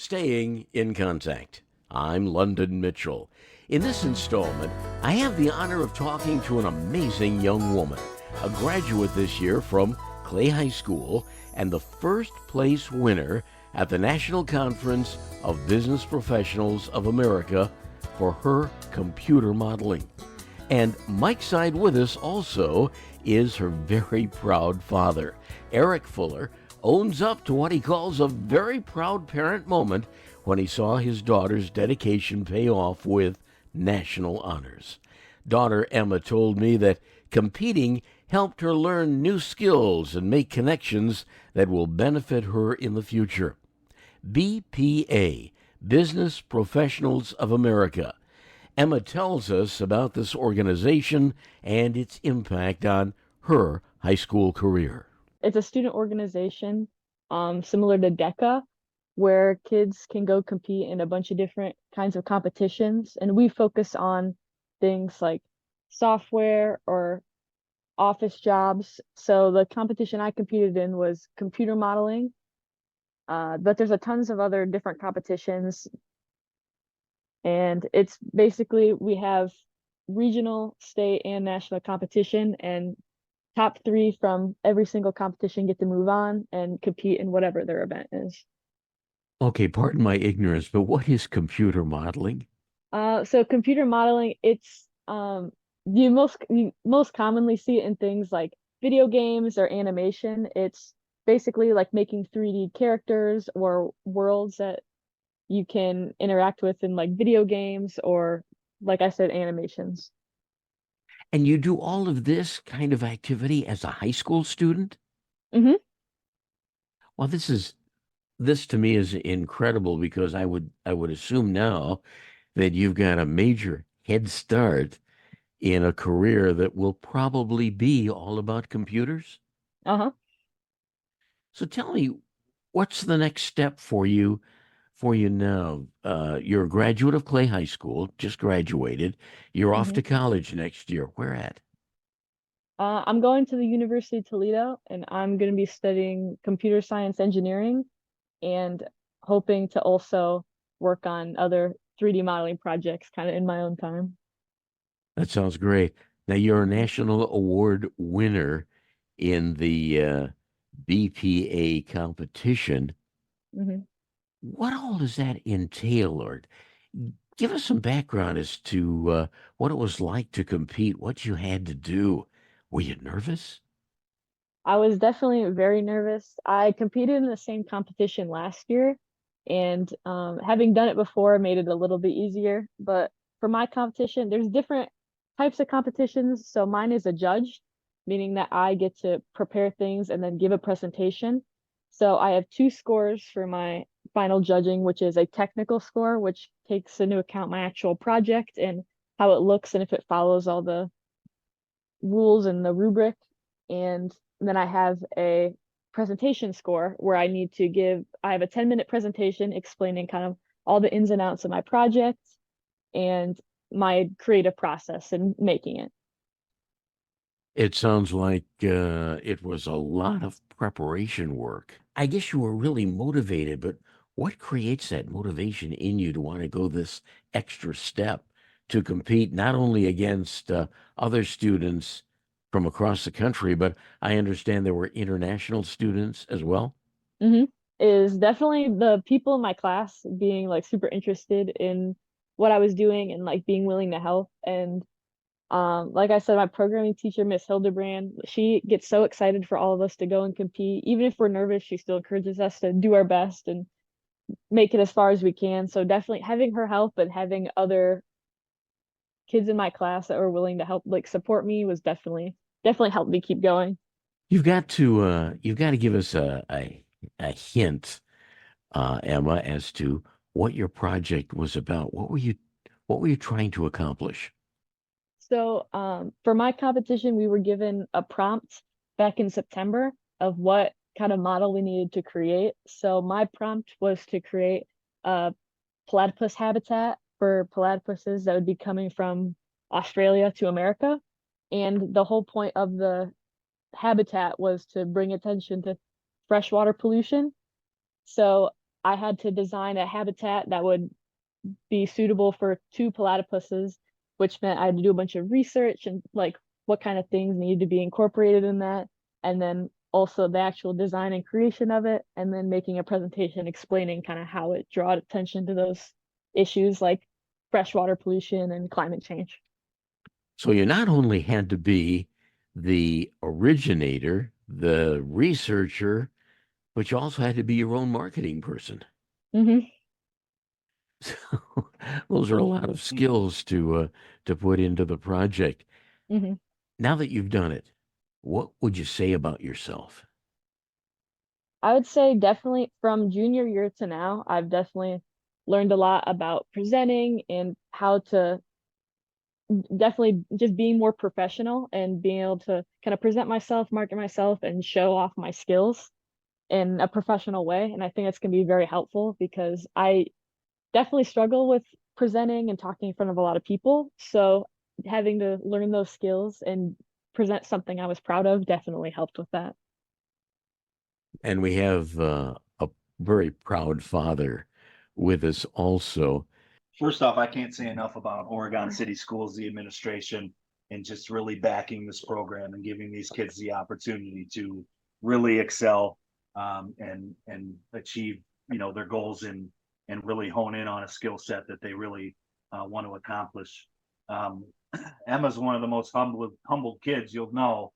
Staying in Contact. I'm London Mitchell. In this installment, I have the honor of talking to an amazing young woman, a graduate this year from Clay High School and the first place winner at the National Conference of Business Professionals of America for her computer modeling. And Mike's side with us also is her very proud father. Eric Fuller owns up to what he calls a very proud parent moment when he saw his daughter's dedication pay off with national honors. Daughter Emma told me that competing helped her learn new skills and make connections that will benefit her in the future. BPA, Business Professionals of America. Emma tells us about this organization and its impact on her high school career. It's a student organization, similar to DECA, where kids can go compete in a bunch of different kinds of competitions. And we focus on things like software or office jobs. So the competition I competed in was computer modeling, but there's a tons of other different competitions. And it's basically we have regional, state, and national competition, and top three from every single competition get to move on and compete in whatever their event is. Okay, pardon my ignorance, but what is computer modeling? So computer modeling, it's you most commonly see it in things like video games or animation. It's basically like making 3D characters or worlds that you can interact with in like video games or, like I said, animations. And you do all of this kind of activity as a high school student? Hmm. Well, this to me is incredible because I would assume now that you've got a major head start in a career that will probably be all about computers. Uh-huh. So tell me, what's the next step for you now? You're a graduate of Clay High School, just graduated. You're off Hmm. to college next year. Where at? I'm going to the University of Toledo and I'm going to be studying computer science engineering and hoping to also work on other 3D modeling projects kind of in my own time. That sounds great. Now you're a Hmm. national award winner in the BPA competition. Hmm. What all does that entail, Lord? Give us some background as to what it was like to compete, what you had to do. Were you nervous? I was definitely very nervous. I competed in the same competition last year, and having done it before made it a little bit easier. But for my competition, there's different types of competitions. So mine is a judge, meaning that I get to prepare things and then give a presentation. So I have two scores for my final judging, which is a technical score, which takes into account my actual project and how it looks and if it follows all the rules and the rubric. And then I have a presentation score where I have a 10-minute presentation explaining kind of all the ins and outs of my project and my creative process in making it. It sounds like it was a lot of preparation work. I guess you were really motivated, but what creates that motivation in you to want to go this extra step to compete not only against other students from across the country, but I understand there were international students as well? Hmm. Is definitely the people in my class being like super interested in what I was doing and like being willing to help. And like I said, my programming teacher, Miss Hildebrand, she gets so excited for all of us to go and compete. Even if we're nervous, she still encourages us to do our best and make it as far as we can. So definitely having her help and having other kids in my class that were willing to help like support me was definitely helped me keep going. You've got to give us a hint, Emma, as to what your project was about. What were you trying to accomplish? So for my competition, we were given a prompt back in September of what kind of model we needed to create. So my prompt was to create a platypus habitat for platypuses that would be coming from Australia to America. And the whole point of the habitat was to bring attention to freshwater pollution. So I had to design a habitat that would be suitable for two platypuses, which meant I had to do a bunch of research and like what kind of things needed to be incorporated in that, and then also the actual design and creation of it, and then making a presentation explaining kind of how it draw attention to those issues like freshwater pollution and climate change. So you not only had to be the originator, the researcher, but you also had to be your own marketing person. Hmm. So those are a lot of skills to put into the project. Hmm. Now that you've done it, what would you say about yourself? I would say definitely from junior year to now, I've definitely learned a lot about presenting and how to definitely just being more professional and being able to kind of present myself, market myself, and show off my skills in a professional way. And I think that's going to be very helpful because I definitely struggle with presenting and talking in front of a lot of people. So having to learn those skills and present something I was proud of definitely helped with that. And we have a very proud father with us also. First off, I can't say enough about Oregon City Schools, the administration, and just really backing this program and giving these kids the opportunity to really excel and achieve their goals and really hone in on a skill set that they really want to accomplish. Um, Emma's one of the most humble kids you'll know.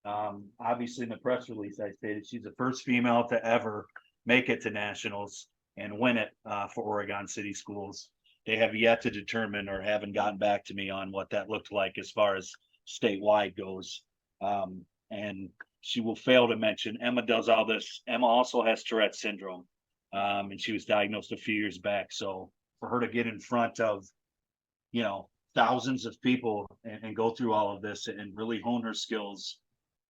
Obviously, in the press release, I stated she's the first female to ever make it to nationals and win it for Oregon City Schools. They have yet to determine or haven't gotten back to me on what that looked like as far as statewide goes. And she will fail to mention Emma does all this. Emma also has Tourette's syndrome, and she was diagnosed a few years back. So for her to get in front of, thousands of people and go through all of this and really hone her skills,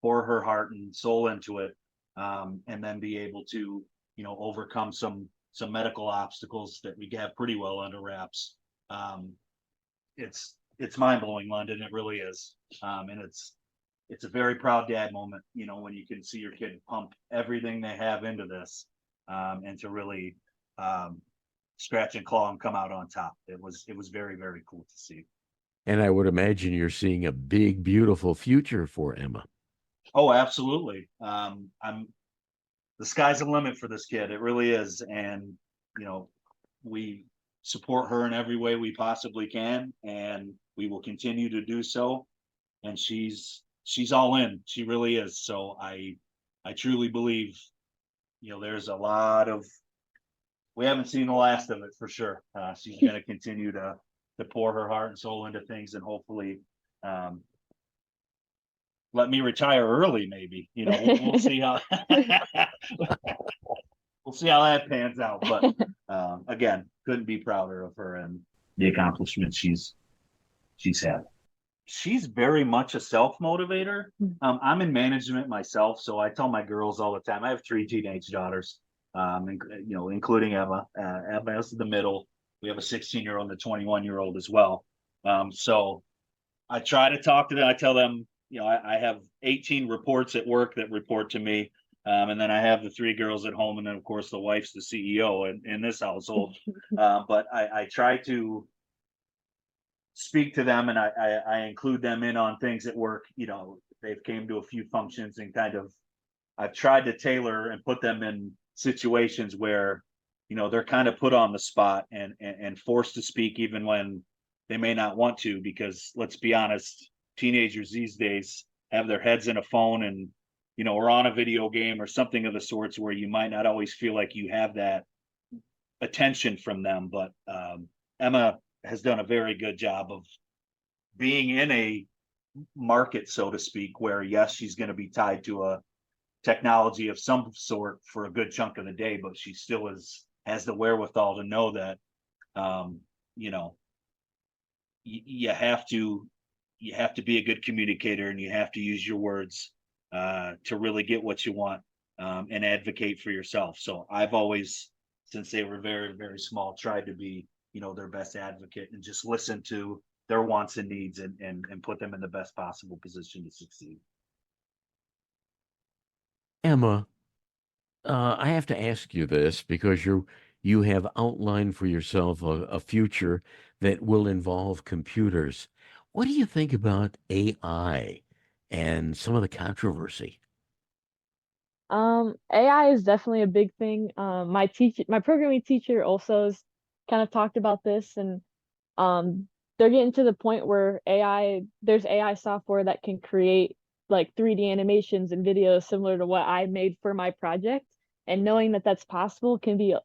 pour her heart and soul into it, and then be able to, overcome some medical obstacles that we have pretty well under wraps. Um, it's mind blowing, London. It really is, and it's a very proud dad moment. When you can see your kid pump everything they have into this, and to really scratch and claw and come out on top. It was very very cool to see. And I would imagine you're seeing a big, beautiful future for Emma. Oh, absolutely. I'm The sky's the limit for this kid. It really is. And, we support her in every way we possibly can, and we will continue to do so. And she's all in. She really is. So I truly believe, there's a lot of, we haven't seen the last of it for sure. She's going to continue to pour her heart and soul into things, and hopefully, let me retire early. Maybe, we'll see how we'll see how that pans out. But again, couldn't be prouder of her and the accomplishments she's had. She's very much a self motivator. I'm in management myself, so I tell my girls all the time. I have three teenage daughters, including Emma. Emma is the middle. We have a 16-year-old and a 21-year-old as well. So I try to talk to them. I tell them, I have 18 reports at work that report to me. And then I have the three girls at home. And then, of course, the wife's the CEO in this household. But I try to speak to them, and I include them in on things at work. They've came to a few functions, and kind of I've tried to tailor and put them in situations where, they're kind of put on the spot and forced to speak even when they may not want to, because let's be honest, teenagers these days have their heads in a phone and, or on a video game or something of the sorts, where you might not always feel like you have that attention from them. But Emma has done a very good job of being in a market, so to speak, where yes, she's going to be tied to a technology of some sort for a good chunk of the day, but she still has the wherewithal to know that, you have to be a good communicator, and you have to use your words to really get what you want, and advocate for yourself. So I've always, since they were very, very small, tried to be, their best advocate and just listen to their wants and needs, and put them in the best possible position to succeed. Emma, I have to ask you this because you have outlined for yourself a future that will involve computers. What do you think about AI and some of the controversy? AI is definitely a big thing. My programming teacher also has kind of talked about this, and um, they're getting to the point where there's AI software that can create like 3D animations and videos similar to what I made for my project. And knowing that that's possible can be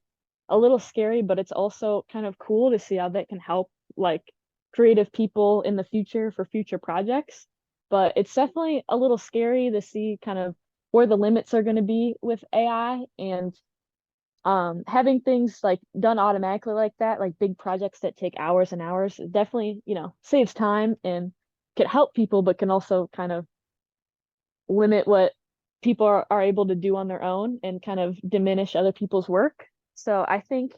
a little scary, but it's also kind of cool to see how that can help like creative people in the future for future projects. But it's definitely a little scary to see kind of where the limits are going to be with AI, and having things like done automatically like that, like big projects that take hours and hours, it definitely, saves time and can help people, but can also kind of limit what people are able to do on their own and kind of diminish other people's work. So I think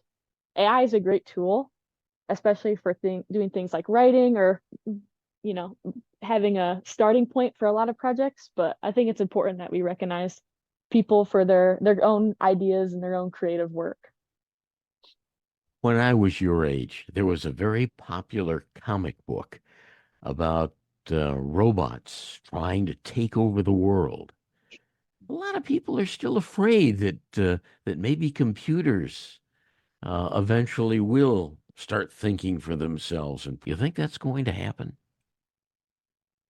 AI is a great tool, especially for doing things like writing or, you know, having a starting point for a lot of projects. But I think it's important that we recognize people for their own ideas and their own creative work. When I was your age, there was a very popular comic book about robots trying to take over the world. A lot of people are still afraid that maybe computers eventually will start thinking for themselves. And you think that's going to happen?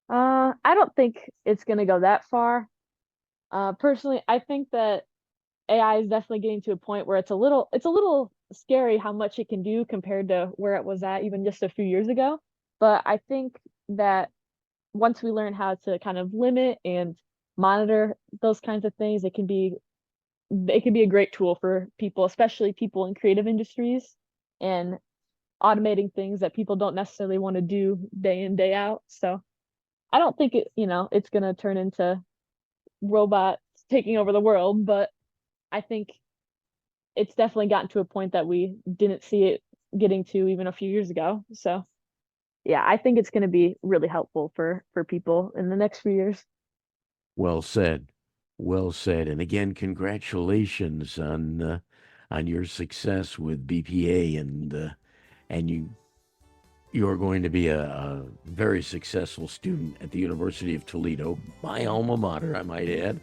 I don't think it's gonna go that far. Personally, I think that AI is definitely getting to a point where it's a little scary how much it can do compared to where it was at even just a few years ago. But I think that once we learn how to kind of limit and monitor those kinds of things, it can be a great tool for people, especially people in creative industries and automating things that people don't necessarily want to do day in, day out. So I don't think it's gonna turn into robots taking over the world, but I think it's definitely gotten to a point that we didn't see it getting to even a few years ago. So yeah, I think it's going to be really helpful for people in the next few years. Well said. Well said. And again, congratulations on your success with BPA and you are going to be a very successful student at the University of Toledo, my alma mater, I might add.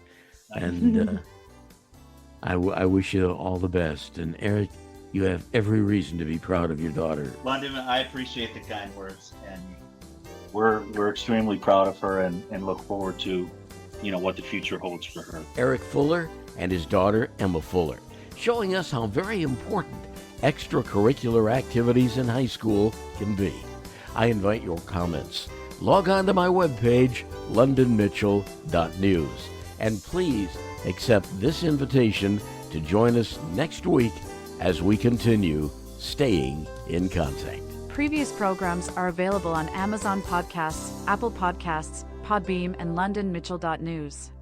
And I wish you all the best. And Eric, you have every reason to be proud of your daughter. London, I appreciate the kind words, and we're extremely proud of her and look forward to what the future holds for her. Eric Fuller and his daughter Emma Fuller, showing us how very important extracurricular activities in high school can be. I invite your comments. Log on to my webpage, londonmitchell.news, and please accept this invitation to join us next week as we continue staying in contact. Previous programs are available on Amazon Podcasts, Apple Podcasts, Podbeam, and londonmitchell.news.